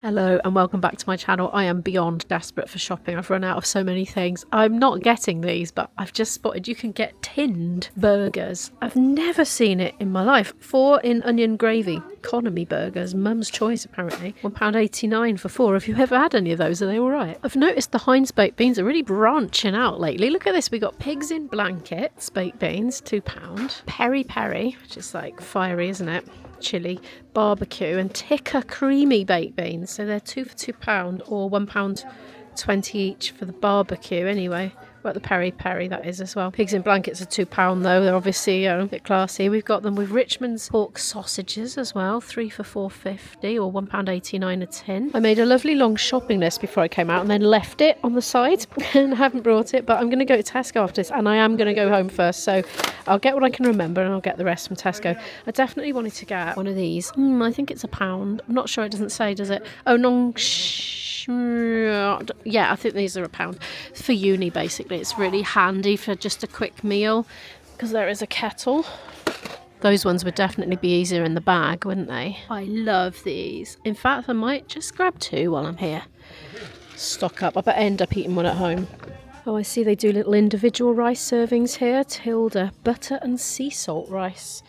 Hello and welcome back to my channel. I am beyond desperate for shopping. I've run out of so many things. I'm not getting these, but I've just spotted you can get tinned burgers. I've never seen it in my life. 4 in onion gravy. Economy burgers. Mum's choice apparently. £1.89 for 4. Have you ever had any of those? Are they alright? I've noticed the Heinz baked beans are really branching out lately. Look at this. We got pigs in blankets baked beans, £2. Peri peri, which is like fiery, isn't it? Chili, barbecue and tikka creamy baked beans, so they're 2 for £2 or £1.20 each for the barbecue anyway. Well, the peri peri that is as well. Pigs in blankets are £2 though. They're obviously a bit classy. We've got them with Richmond's pork sausages as well, 3 for £4.50 or £1.89 a tin. I made a lovely long shopping list before I came out and then left it on the side and haven't brought it, but I'm going to go to Tesco after this and I am going to go home first, so I'll get what I can remember and I'll get the rest from Tesco. I definitely wanted to get one of these. I think it's £1. I'm not sure, it doesn't say, does it? Oh, yeah, I think these are £1 for uni. Basically it's really handy for just a quick meal because there is a kettle. Those ones would definitely be easier in the bag, wouldn't they? I love these. In fact, I might just grab 2 while I'm here. Stock up. I bet I end up eating one at home. Oh, I see they do little individual rice servings here. Tilda butter and sea salt rice.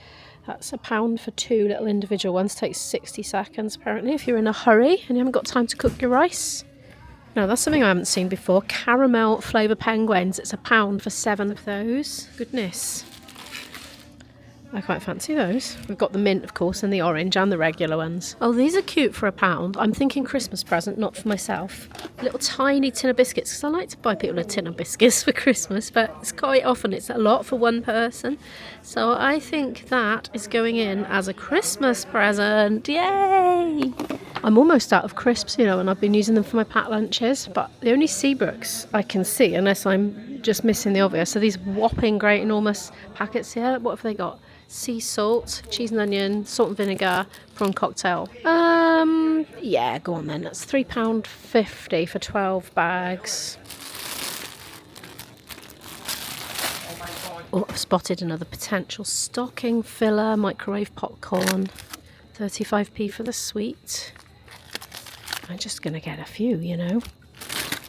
That's £1 for 2 little individual ones. Takes 60 seconds apparently if you're in a hurry and you haven't got time to cook your rice. Now that's something I haven't seen before. Caramel flavour penguins. It's £1 for 7 of those. Goodness. I quite fancy those. We've got the mint, of course, and the orange and the regular ones. Oh, these are cute for £1. I'm thinking Christmas present, not for myself. A little tiny tin of biscuits, because I like to buy people a tin of biscuits for Christmas, but it's quite often it's a lot for one person. So I think that is going in as a Christmas present. Yay! I'm almost out of crisps, and I've been using them for my packed lunches, but the only Seabrooks I can see, unless I'm just missing the obvious, are these whopping great enormous packets here. What have they got? Sea salt, cheese and onion, salt and vinegar, prawn cocktail. Yeah, go on then. That's £3.50 for 12 bags. Oh, I've spotted another potential stocking filler, microwave popcorn, 35p for the sweet. I'm just going to get a few,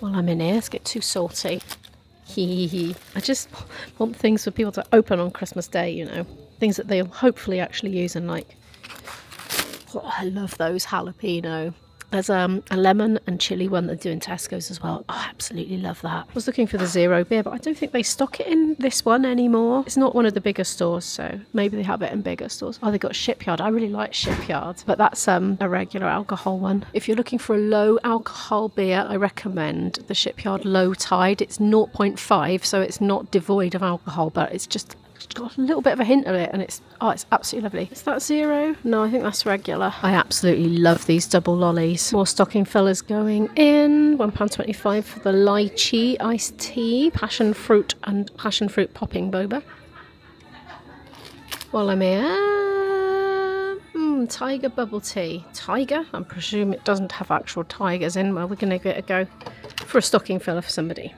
while I'm in here. Let's get too salty. I just want things for people to open on Christmas Day, things that they'll hopefully actually use and like. Oh, I love those jalapeno. There's a lemon and chilli one they're doing Tesco's as well. Oh, I absolutely love that. I was looking for the zero beer, but I don't think they stock it in this one anymore. It's not one of the bigger stores, so maybe they have it in bigger stores. Oh, they got Shipyard. I really like Shipyard, but that's a regular alcohol one. If you're looking for a low alcohol beer, I recommend the Shipyard Low Tide. It's 0.5, so it's not devoid of alcohol, but it's just got a little bit of a hint of it, and it's absolutely lovely. Is that zero? No, I think that's regular. I absolutely love these double lollies. More stocking fillers going in. £1.25 for the lychee iced tea, passion fruit and passion fruit popping boba. While I'm here, tiger bubble tea. Tiger? I presume it doesn't have actual tigers in. Well, we're going to give it a go for a stocking filler for somebody.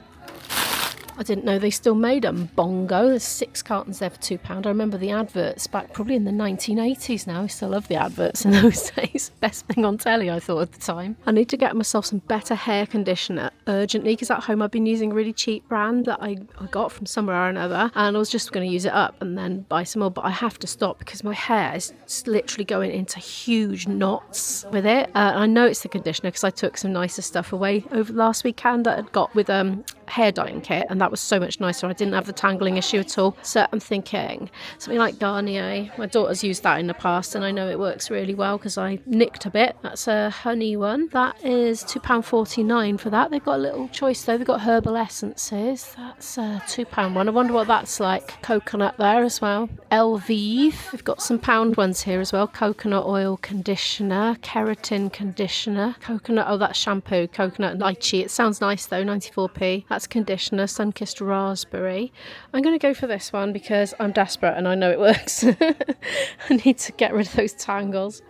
I didn't know they still made them. Bongo. There's 6 cartons there for £2. I remember the adverts back probably in the 1980s now. I still love the adverts in those days. Best thing on telly, I thought at the time. I need to get myself some better hair conditioner urgently, because at home I've been using a really cheap brand that I got from somewhere or another, and I was just going to use it up and then buy some more, but I have to stop because my hair is literally going into huge knots with it. I know it's the conditioner because I took some nicer stuff away over last weekend that I'd got with hair dyeing kit, and that was so much nicer. I didn't have the tangling issue at all. So I'm thinking something like Garnier. My daughter's used that in the past and I know it works really well because I nicked a bit. That's a honey one. That is £2.49 for that. They've got a little choice though. They've got herbal essences. That's a £2 one. I wonder what that's like. Coconut there as well. Elvive. We've got some pound ones here as well. Coconut oil conditioner, keratin conditioner, coconut, oh that's shampoo, coconut lychee. It sounds nice though, 94p. That's conditioner, sun-kissed raspberry. I'm going to go for this one because I'm desperate and I know it works. I need to get rid of those tangles.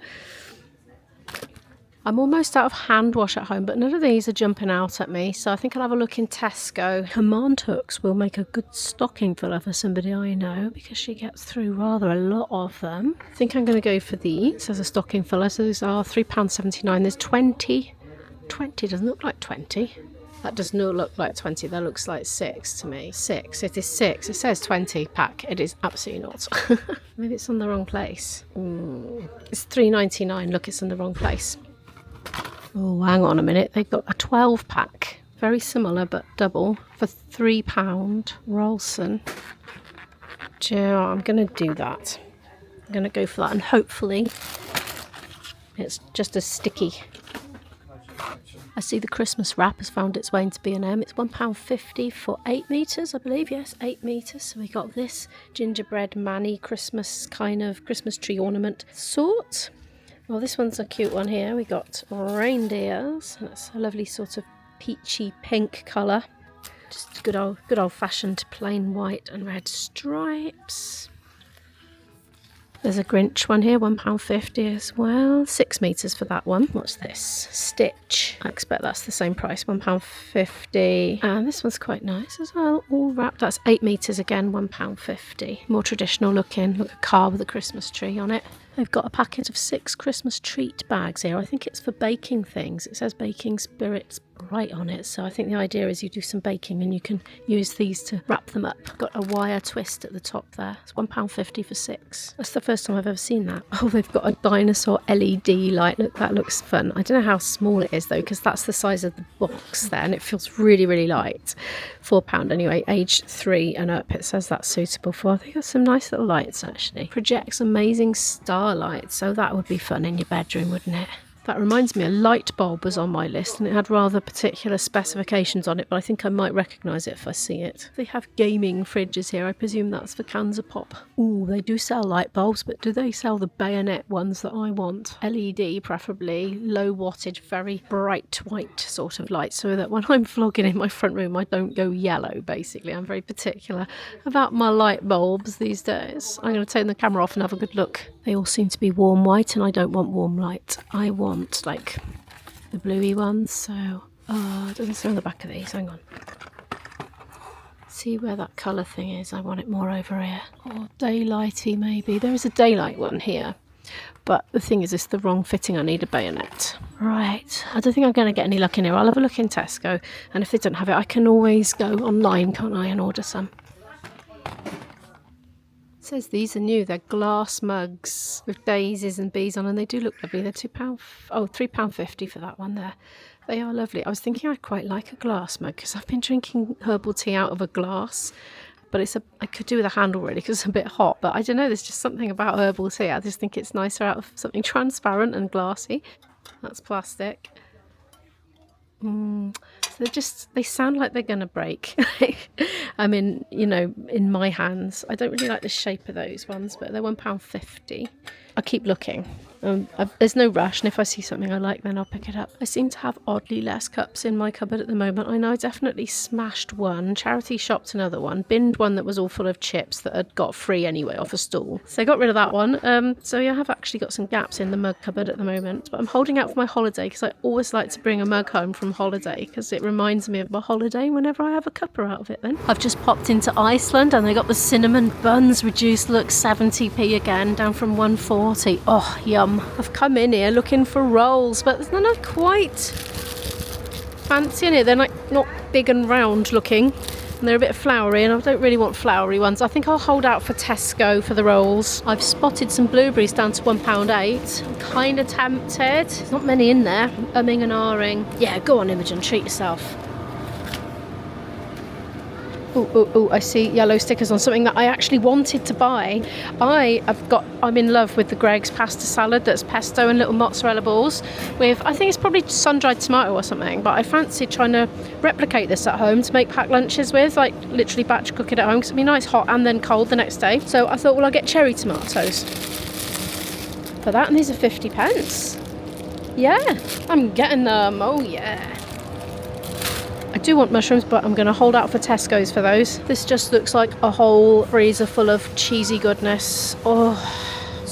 I'm almost out of hand wash at home, but none of these are jumping out at me, so I think I'll have a look in Tesco. Command hooks will make a good stocking filler for somebody I know, because she gets through rather a lot of them. I think I'm going to go for these as a stocking filler. So these are £3.79. There's 20. 20 doesn't look like 20. That does not look like 20. That looks like 6 to me. 6. It is 6. It says 20 pack. It is absolutely not. Maybe it's on the wrong place. It's £3.99. Look, it's in the wrong place. Oh, hang on a minute. They've got a 12 pack. Very similar, but double for £3. Rolson. Do you know what? I'm going to do that. I'm going to go for that, and hopefully it's just as sticky. I see the Christmas wrap has found its way into B&M. It's £1.50 for 8 metres, I believe. Yes, 8 metres. So we got this gingerbread Manny Christmas kind of Christmas tree ornament sort. Well, this one's a cute one here. We got reindeers. That's a lovely sort of peachy pink colour. Just good old fashioned plain white and red stripes. There's a Grinch one here, £1.50 as well. 6 metres for that one. What's this? Stitch. I expect that's the same price, £1.50. And this one's quite nice as well. All wrapped. That's 8 metres again, £1.50. More traditional looking. Look, a car with a Christmas tree on it. They've got a packet of 6 Christmas treat bags here. I think it's for baking things. It says baking spirits right on it. So I think the idea is you do some baking and you can use these to wrap them up. Got a wire twist at the top there. It's £1.50 for 6. That's the first time I've ever seen that. Oh, they've got a dinosaur LED light. Look, that looks fun. I don't know how small it is though, because that's the size of the box there, and it feels really, really light. £4 anyway, age 3 and up. It says that's suitable for. I think there's some nice little lights actually. Projects amazing starlight, so that would be fun in your bedroom, wouldn't it? That reminds me, a light bulb was on my list and it had rather particular specifications on it, but I think I might recognise it if I see it. They have gaming fridges here. I presume that's for cans of pop. Ooh, they do sell light bulbs, but do they sell the bayonet ones that I want? LED preferably, low wattage, very bright white sort of light, so that when I'm vlogging in my front room I don't go yellow basically. I'm very particular about my light bulbs these days. I'm going to turn the camera off and have a good look. They all seem to be warm white and I don't want warm light. I want like the bluey ones, so it doesn't say on the back of these. Hang on, see where that colour thing is. I want it more over here, or daylighty maybe. There is a daylight one here, but the thing is it's the wrong fitting. I need a bayonet. Right, I don't think I'm going to get any luck in here. I'll have a look in Tesco, and if they don't have it I can always go online, can't I, and order some. It says these are new. They're glass mugs with daisies and bees on, and they do look lovely. They're £3.50 for that one there. They are lovely. I was thinking I'd quite like a glass mug because I've been drinking herbal tea out of a glass, but I could do with a handle really because it's a bit hot. But I don't know, there's just something about herbal tea. I just think it's nicer out of something transparent and glassy. That's plastic. So they sound like they're gonna break. I mean, you know, in my hands. I don't really like the shape of those ones, but they're £1.50. I'll keep looking. There's no rush, and if I see something I like then I'll pick it up. I seem to have oddly less cups in my cupboard at the moment. I know I definitely smashed one, charity shopped another one, binned one that was all full of chips that I'd got free anyway off a stall. So I got rid of that one. So yeah, I have actually got some gaps in the mug cupboard at the moment, but I'm holding out for my holiday because I always like to bring a mug home from holiday because it reminds me of my holiday whenever I have a cuppa out of it then. I've just popped into Iceland and they got the cinnamon buns reduced, look, 70p again, down from 140. Oh, yum. I've come in here looking for rolls, but they're not quite fancy in here. They're like not big and round looking, and they're a bit floury, and I don't really want floury ones. I think I'll hold out for Tesco for the rolls. I've spotted some blueberries down to £1.8. I'm kind of tempted. There's not many in there. I'm umming and ahhing. Yeah, go on, Imogen, treat yourself. Oh, I see yellow stickers on something that I actually wanted to buy. I'm in love with the Greggs pasta salad that's pesto and little mozzarella balls with, I think it's probably sun-dried tomato or something, but I fancied trying to replicate this at home to make packed lunches with, like literally batch cook it at home because it'd be nice hot and then cold the next day. So I thought, well, I'll get cherry tomatoes for that, and these are 50p. Yeah, I'm getting them. Oh yeah. I do want mushrooms, but I'm going to hold out for Tesco's for those. This just looks like a whole freezer full of cheesy goodness. Oh,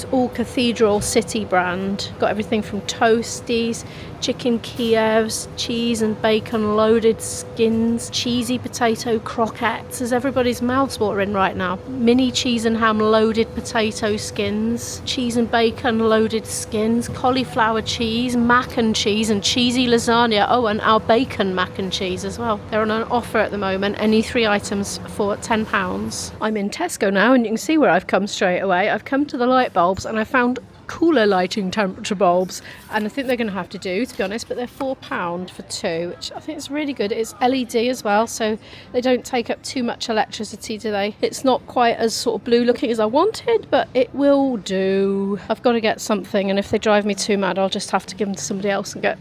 It's all Cathedral City brand. Got everything from toasties, chicken Kievs, cheese and bacon loaded skins, cheesy potato croquettes. As everybody's mouths watering right now. Mini cheese and ham loaded potato skins, cheese and bacon loaded skins, cauliflower cheese, mac and cheese, and cheesy lasagna. Oh, and our bacon mac and cheese as well. They're on an offer at the moment. Any 3 items for £10. I'm in Tesco now, and you can see where I've come straight away. I've come to the light bulbs and I found cooler lighting temperature bulbs, and I think they're going to have to do, to be honest, but they're £4 for 2, which I think is really good. It's LED as well, so they don't take up too much electricity, do they? It's not quite as sort of blue looking as I wanted, but it will do. I've got to get something, and if they drive me too mad, I'll just have to give them to somebody else and get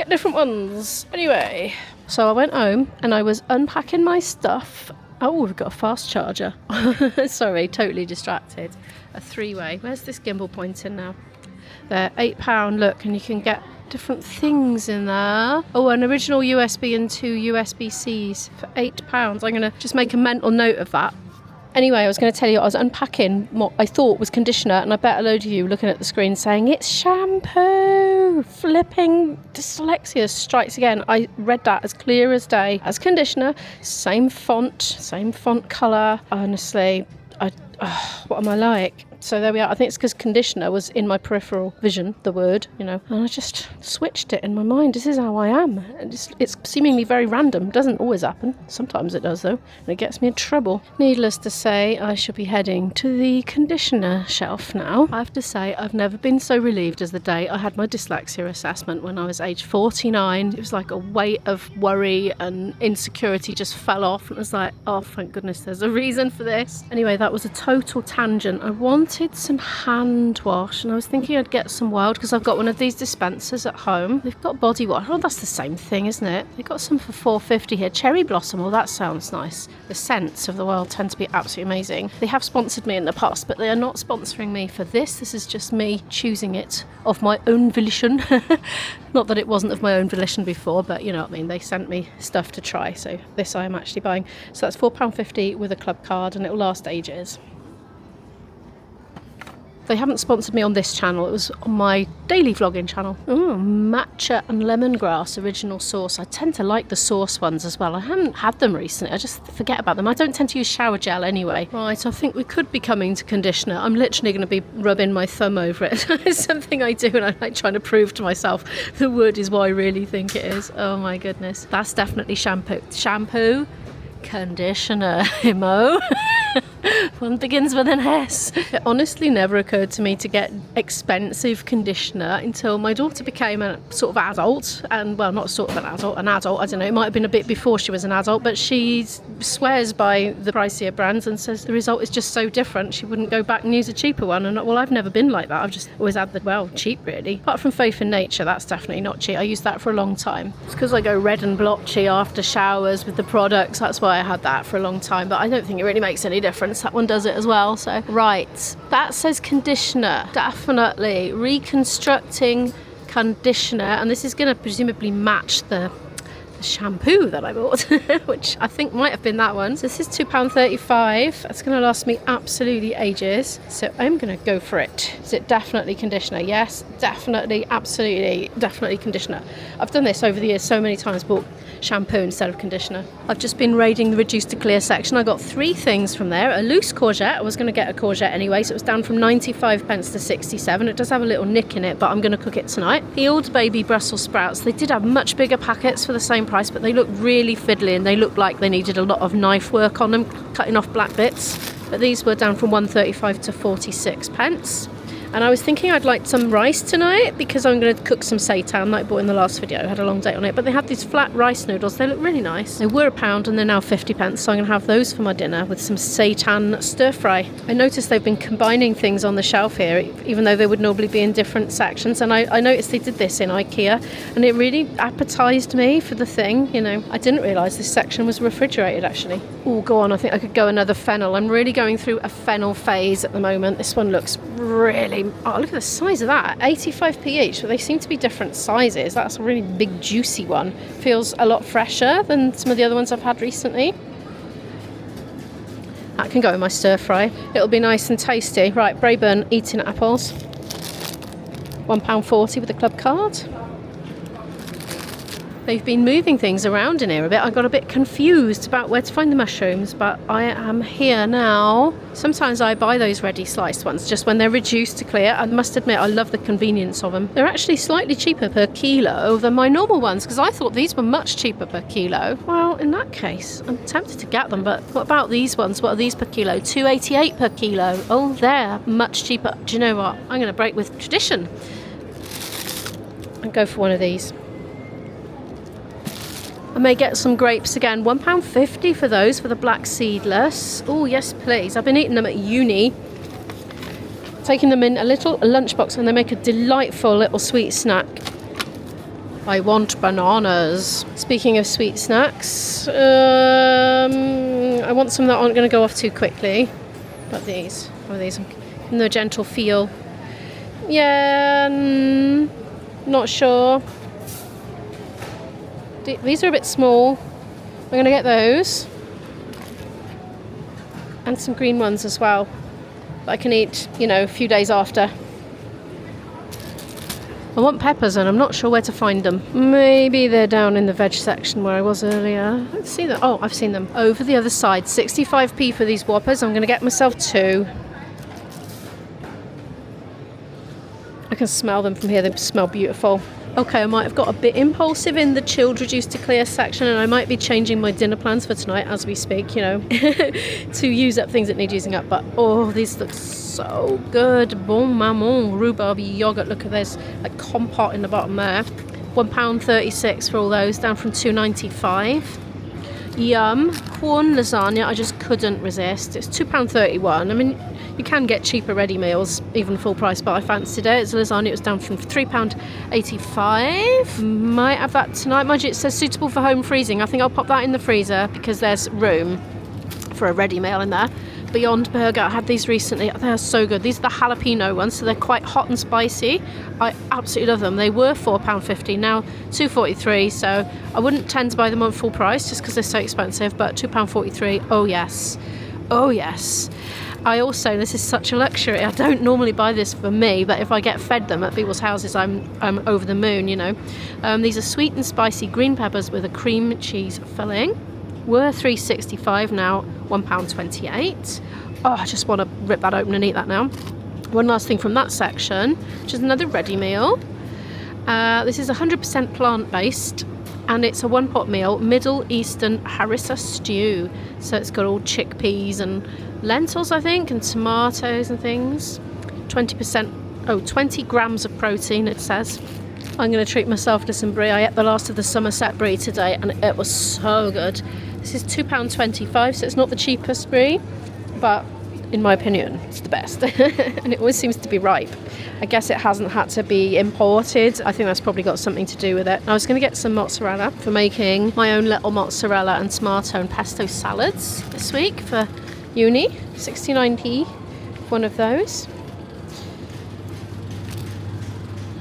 different ones. Anyway, so I went home and I was unpacking my stuff. Oh, we've got a fast charger. Sorry, totally distracted. A 3-way. Where's this gimbal pointing now? There, £8. Look, and you can get different things in there. Oh, an original USB and 2 USB-Cs for £8. I'm going to just make a mental note of that. Anyway, I was going to tell you, I was unpacking what I thought was conditioner, and I bet a load of you looking at the screen saying, it's shampoo! Flipping dyslexia strikes again. I read that as clear as day. As conditioner, same font colour. Honestly, what am I like? So there we are. I think it's because conditioner was in my peripheral vision, the word, and I just switched it in my mind. This is how I am. It's seemingly very random. It doesn't always happen. Sometimes it does, though, and it gets me in trouble. Needless to say, I shall be heading to the conditioner shelf now. I have to say, I've never been so relieved as the day I had my dyslexia assessment when I was age 49. It was like a weight of worry and insecurity just fell off. It was like, oh, thank goodness there's a reason for this. Anyway, that was a total tangent. I wanted some hand wash, and I was thinking I'd get some Wild because I've got one of these dispensers at home. They've got body wash. Oh, that's the same thing, isn't it? They've got some for £4.50 here. Cherry blossom. Oh, that sounds nice. The scents of the Wild tend to be absolutely amazing. They have sponsored me in the past, but they are not sponsoring me for this. This is just me choosing it of my own volition. Not that it wasn't of my own volition before, but you know what I mean. They sent me stuff to try, so this I am actually buying. So that's £4.50 with a club card, and it will last ages. They haven't sponsored me on this channel. It was on my daily vlogging channel. Ooh, matcha and lemongrass original sauce. I tend to like the sauce ones as well. I haven't had them recently. I just forget about them. I don't tend to use shower gel anyway. Right, I think we could be coming to conditioner. I'm literally going to be rubbing my thumb over it. It's something I do, and I like trying to prove to myself the wood is what I really think it is. Oh my goodness. That's definitely shampoo. Shampoo, conditioner, Mo. One begins with an S. It honestly never occurred to me to get expensive conditioner until my daughter became a sort of adult, and well, not sort of an adult, I don't know, it might have been a bit before she was an adult, but she swears by the pricier brands and says the result is just so different she wouldn't go back and use a cheaper one. And well, I've never been like that. I've just always had cheap really. Apart from Faith in Nature, that's definitely not cheap. I used that for a long time. It's because I go red and blotchy after showers with the products. That's why I had that for a long time, but I don't think it really makes any difference. That one does it as well. So right, that says conditioner, definitely reconstructing conditioner, and this is going to presumably match the shampoo that I bought, which I think might have been that one. So this is £2.35. That's going to last me absolutely ages, so I'm going to go for it. Is it definitely conditioner? Yes, definitely, absolutely, definitely conditioner. I've done this over the years so many times, bought shampoo instead of conditioner. I've just been raiding the reduced to clear section. I got 3 things from there. A loose courgette. I was going to get a courgette anyway, so it was down from 95 pence to 67. It does have a little nick in it, but I'm going to cook it tonight. Peeled baby Brussels sprouts. They did have much bigger packets for the same price, but they look really fiddly, and they look like they needed a lot of knife work on them, cutting off black bits. But these were down from 135 to 46 pence. And I was thinking I'd like some rice tonight because I'm going to cook some seitan that I bought in the last video. I had a long date on it, but they had these flat rice noodles. They look really nice. They were £1 and they're now 50 pence, so I'm going to have those for my dinner with some seitan stir fry. I noticed they've been combining things on the shelf here, even though they would normally be in different sections. And I noticed they did this in IKEA, and it really appetised me for the thing. You know, I didn't realise this section was refrigerated actually. Oh, go on. I think I could go another fennel. I'm really going through a fennel phase at the moment. This one looks really... Oh, look at the size of that. 85p each, but they seem to be different sizes. That's a really big, juicy one. Feels a lot fresher than some of the other ones I've had recently. That can go in my stir fry. It'll be nice and tasty. Right, Braeburn eating apples. £1.40 with a club card. They've been moving things around in here a bit. I got a bit confused about where to find the mushrooms, but I am here now. Sometimes I buy those ready sliced ones just when they're reduced to clear. I must admit, I love the convenience of them. They're actually slightly cheaper per kilo than my normal ones, because I thought these were much cheaper per kilo. Well, in that case, I'm tempted to get them, but what about these ones? What are these per kilo? £2.88 per kilo. Oh, they're much cheaper. Do you know what? I'm going to break with tradition and go for one of these. I may get some grapes again. £1.50 for those, for the black seedless. Oh, yes, please. I've been eating them at uni. Taking them in a little lunchbox, and they make a delightful little sweet snack. I want bananas. Speaking of sweet snacks, I want some that aren't going to go off too quickly. But these. What are these? In the gentle feel. Yeah, not sure. These are a bit small. I'm going to get those. And some green ones as well, that I can eat, you know, a few days after. I want peppers, and I'm not sure where to find them. Maybe they're down in the veg section where I was earlier. Let's see them. Oh, I've seen them. Over the other side. 65p for these Whoppers. I'm going to get myself 2. I can smell them from here. They smell beautiful. Okay, I might have got a bit impulsive in the chilled reduced to clear section, and I might be changing my dinner plans for tonight as we speak, you know, to use up things that need using up. But, oh, these look so good. Bon maman, rhubarb yoghurt. Look at this, like compote in the bottom there. £1.36 for all those, down from £2.95. Yum. Corn lasagna, I just couldn't resist. It's £2.31. I mean, you can get cheaper ready meals, even full price, but I fancied it. It's a lasagna, it was down from £3.85. Might have that tonight. Mind you, it says suitable for home freezing. I think I'll pop that in the freezer because there's room for a ready meal in there. Beyond Burger, I had these recently. They're so good. These are the jalapeno ones, so they're quite hot and spicy. I absolutely love them. They were £4.50, now £2.43, so I wouldn't tend to buy them on full price just because they're so expensive, but £2.43, oh yes. Oh yes. I also, this is such a luxury, I don't normally buy this for me, but if I get fed them at people's houses, I'm over the moon, you know. These are sweet and spicy green peppers with a cream cheese filling. Were £3.65, now £1.28. Oh, I just want to rip that open and eat that now. One last thing from that section, which is another ready meal. This is 100% plant-based, and it's a one-pot meal, Middle Eastern harissa stew. So it's got all chickpeas and lentils, I think, and tomatoes and things. 20 grams of protein, it says. I'm going to treat myself to some brie. I ate the last of the Somerset brie today, and it was so good. This is £2.25, so it's not the cheapest brie, but in my opinion, it's the best. And it always seems to be ripe. I guess it hasn't had to be imported. I think that's probably got something to do with it. I was going to get some mozzarella for making my own little mozzarella and tomato and pesto salads this week for uni. 69p, one of those.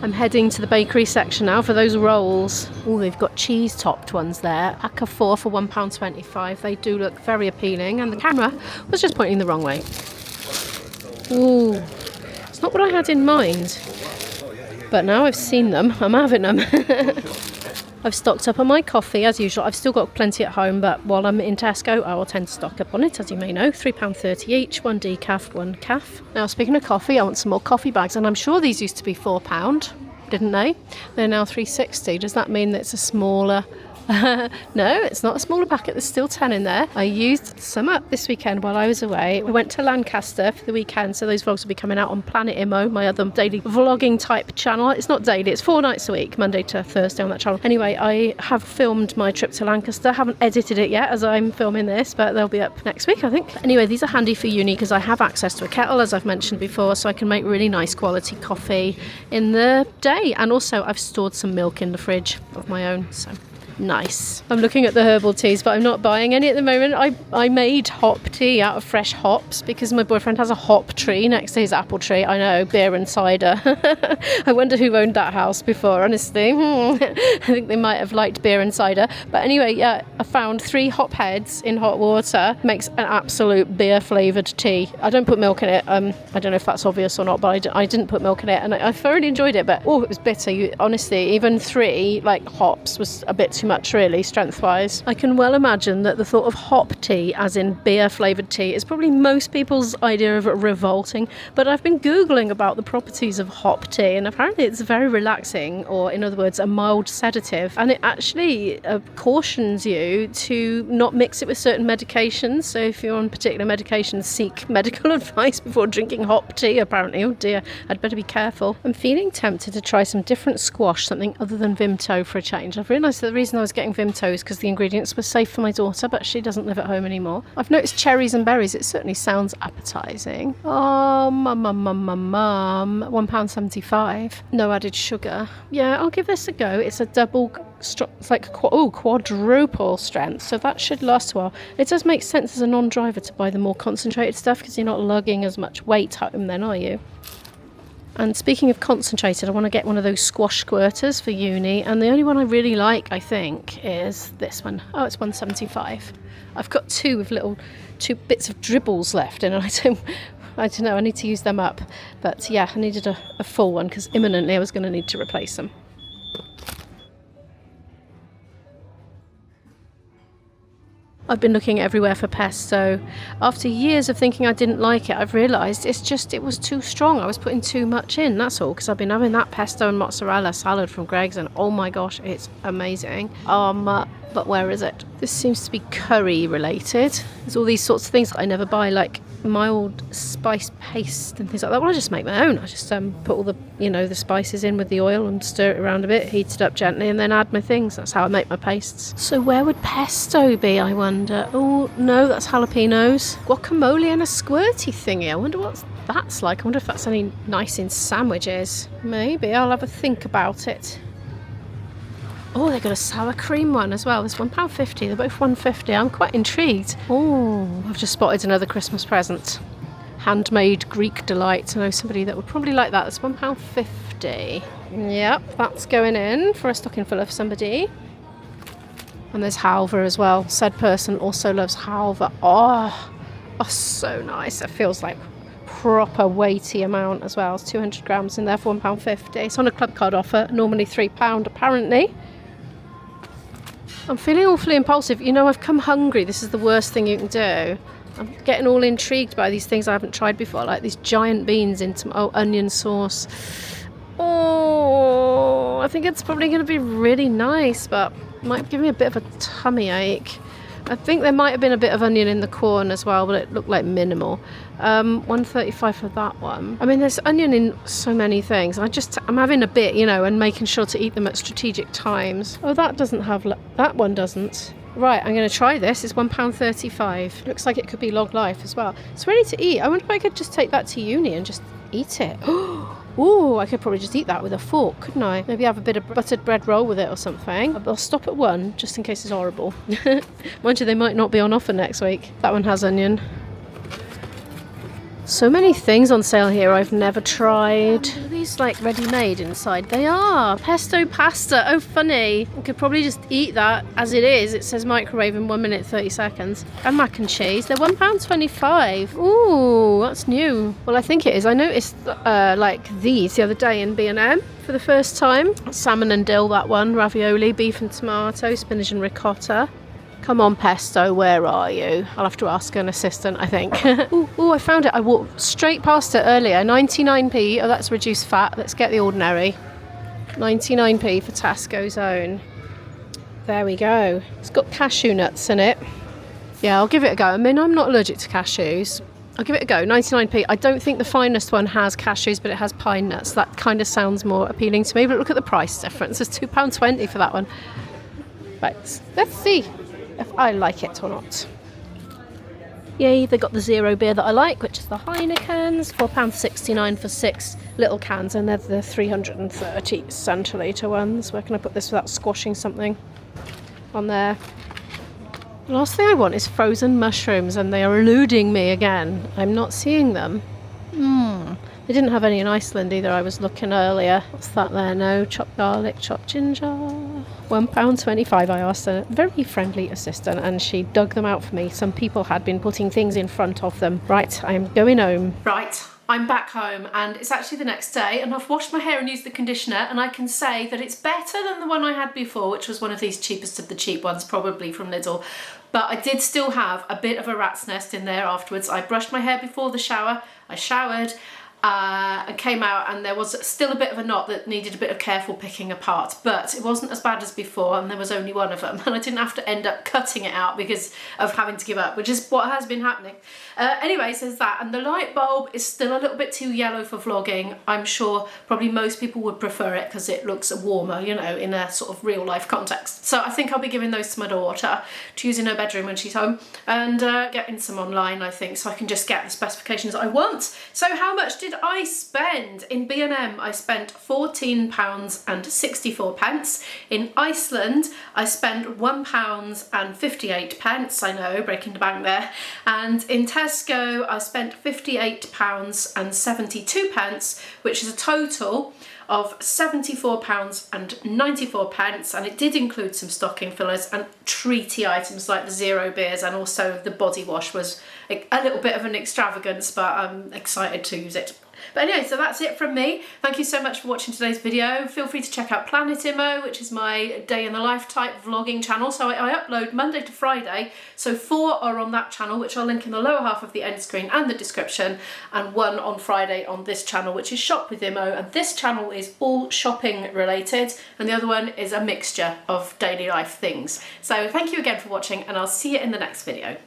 I'm heading to the bakery section now for those rolls. Oh, they've got cheese topped ones there. Pack of 4 for £1.25. They do look very appealing, and the camera was just pointing the wrong way. Ooh, it's not what I had in mind. But now I've seen them, I'm having them. I've stocked up on my coffee as usual. I've still got plenty at home, but while I'm in Tesco, I will tend to stock up on it, as you may know. £3.30 each, 1 decaf, 1 caf. Now, speaking of coffee, I want some more coffee bags, and I'm sure these used to be £4, didn't they? They're now £3.60. Does that mean that it's a smaller... No, it's not a smaller packet. There's still 10 in there. I used some up this weekend while I was away. We went to Lancaster for the weekend, so those vlogs will be coming out on Planet Immo, my other daily vlogging type channel. It's not daily, it's 4 nights a week, Monday to Thursday on that channel. Anyway, I have filmed my trip to Lancaster. Haven't edited it yet as I'm filming this, but they'll be up next week, I think. Anyway, these are handy for uni because I have access to a kettle, as I've mentioned before, so I can make really nice quality coffee in the day. And also I've stored some milk in the fridge of my own, so Nice. I'm looking at the herbal teas, but I'm not buying any at the moment. I made hop tea out of fresh hops because my boyfriend has a hop tree next to his apple tree. I know, beer and cider. I wonder who owned that house before, honestly. I think they might have liked beer and cider. But anyway, yeah, I found 3 hop heads in hot water. Makes an absolute beer flavoured tea. I don't put milk in it. I don't know if that's obvious or not, but I didn't put milk in it, and I thoroughly enjoyed it. But it was bitter. Honestly, even 3 hops was a bit too much, really, strength-wise. I can well imagine that the thought of hop tea, as in beer-flavoured tea, is probably most people's idea of revolting. But I've been Googling about the properties of hop tea, and apparently it's very relaxing, or in other words, a mild sedative. And it actually cautions you to not mix it with certain medications. So if you're on particular medications, seek medical advice before drinking hop tea, apparently. Oh dear, I'd better be careful. I'm feeling tempted to try some different squash, something other than Vimto for a change. I've realised that the reason I was getting Vimto is because the ingredients were safe for my daughter, but she doesn't live at home anymore. I've noticed cherries and berries. It certainly sounds appetising. Oh, £1.75. No added sugar. Yeah, I'll give this a go. It's a double, it's like quadruple strength, so that should last a while. It does make sense as a non-driver to buy the more concentrated stuff because you're not lugging as much weight home then, are you? And speaking of concentrated, I want to get one of those squash squirters for uni, and the only one I really like, I think, is this one. Oh, it's £1.75. I've got 2 bits of dribbles left, and I don't know, I need to use them up. But yeah, I needed a full one because imminently I was going to need to replace them. I've been looking everywhere for pesto. After years of thinking I didn't like it, I've realised it was too strong. I was putting too much in, that's all, because I've been having that pesto and mozzarella salad from Greggs, and oh my gosh, it's amazing. But where is it? This seems to be curry related. There's all these sorts of things that I never buy, like mild spice paste and things like that. Well, I just make my own. I just put all the the spices in with the oil and stir it around a bit, heat it up gently, and then add my things. That's how I make my pastes. So where would pesto be, I wonder? Oh no, that's jalapenos. Guacamole and a squirty thingy. I wonder what that's like. I wonder if that's any nice in sandwiches. Maybe I'll have a think about it. Oh, they've got a sour cream one as well. It's £1.50. They're both £1.50. I'm quite intrigued. Oh, I've just spotted another Christmas present. Handmade Greek delight. I know somebody that would probably like that. That's £1.50. Yep, that's going in for a stocking full of somebody. And there's halva as well. Said person also loves halva. Oh, so nice. It feels like proper weighty amount as well. It's 200 grams in there for £1.50. It's on a club card offer. Normally £3 apparently. I'm feeling awfully impulsive. I've come hungry. This is the worst thing you can do. I'm getting all intrigued by these things I haven't tried before, like these giant beans into onion sauce. Oh, I think it's probably going to be really nice, but it might give me a bit of a tummy ache. I think there might have been a bit of onion in the corn as well, but it looked like minimal. $1.35 for that one. I mean, there's onion in so many things. I'm having a bit, and making sure to eat them at strategic times. Oh, that doesn't have, that one doesn't. Right, I'm going to try this. It's £1.35. Looks like it could be log life as well. It's ready to eat. I wonder if I could just take that to uni and just eat it. Oh, I could probably just eat that with a fork, couldn't I? Maybe have a bit of buttered bread roll with it or something. I'll stop at one, just in case it's horrible. Mind you, they might not be on offer next week. That one has onion. So many things on sale here I've never tried. Are these ready-made inside? They are. Pesto pasta. Oh, funny. I could probably just eat that as it is. It says microwave in 1 minute 30 seconds. And mac and cheese. They're £1.25. Ooh, that's new. Well, I think it is. I noticed these the other day in B&M for the first time. Salmon and dill, that one. Ravioli, beef and tomato, spinach and ricotta. Come on, pesto, where are you? I'll have to ask an assistant, I think. Ooh, I found it. I walked straight past it earlier. 99p. Oh, that's reduced fat. Let's get the ordinary. 99p for Tesco's own. There we go. It's got cashew nuts in it. Yeah, I'll give it a go. I mean, I'm not allergic to cashews. I'll give it a go. 99p. I don't think the finest one has cashews, but it has pine nuts. That kind of sounds more appealing to me. But look at the price difference. It's £2.20 for that one. Right, let's see if I like it or not. Yay, they got the zero beer that I like, which is the Heineken's. £4.69 for 6 little cans, and they're the 330 centilitre ones. Where can I put this without squashing something? on there. The last thing I want is frozen mushrooms, and they are eluding me again. I'm not seeing them. They didn't have any in Iceland either. I was looking earlier. What's that there? No, chopped garlic, chopped ginger. £1.25 I asked a very friendly assistant, and she dug them out for me. Some people had been putting things in front of them. Right, I'm going home. Right, I'm back home, and it's actually the next day, and I've washed my hair and used the conditioner, and I can say that it's better than the one I had before, which was one of these cheapest of the cheap ones, probably from Lidl. But I did still have a bit of a rat's nest in there afterwards. I brushed my hair before the shower, I showered, and came out, and there was still a bit of a knot that needed a bit of careful picking apart, but it wasn't as bad as before, and there was only one of them, and I didn't have to end up cutting it out because of having to give up, which is what has been happening. Anyway, so there's that, and the light bulb is still a little bit too yellow for vlogging. I'm sure probably most people would prefer it because it looks warmer, you know, in a sort of real life context. So I think I'll be giving those to my daughter to use in her bedroom when she's home, and getting some online, I think, so I can just get the specifications I want. So how much did I spend? In B&M I spent £14.64. In Iceland I spent £1.58. I know, breaking the bank there. And in Tesco I spent £58.72, which is a total of £74.94, and it did include some stocking fillers and treaty items like the zero beers, and also the body wash was a little bit of an extravagance, but I'm excited to use it. But anyway, so that's it from me. Thank you so much for watching today's video. Feel free to check out Planet Immo, which is my day in the life type vlogging channel. So I upload Monday to Friday. So 4 are on that channel, which I'll link in the lower half of the end screen and the description, and 1 on Friday on this channel, which is Shop with Immo. And this channel is all shopping related, and the other one is a mixture of daily life things. So thank you again for watching, and I'll see you in the next video.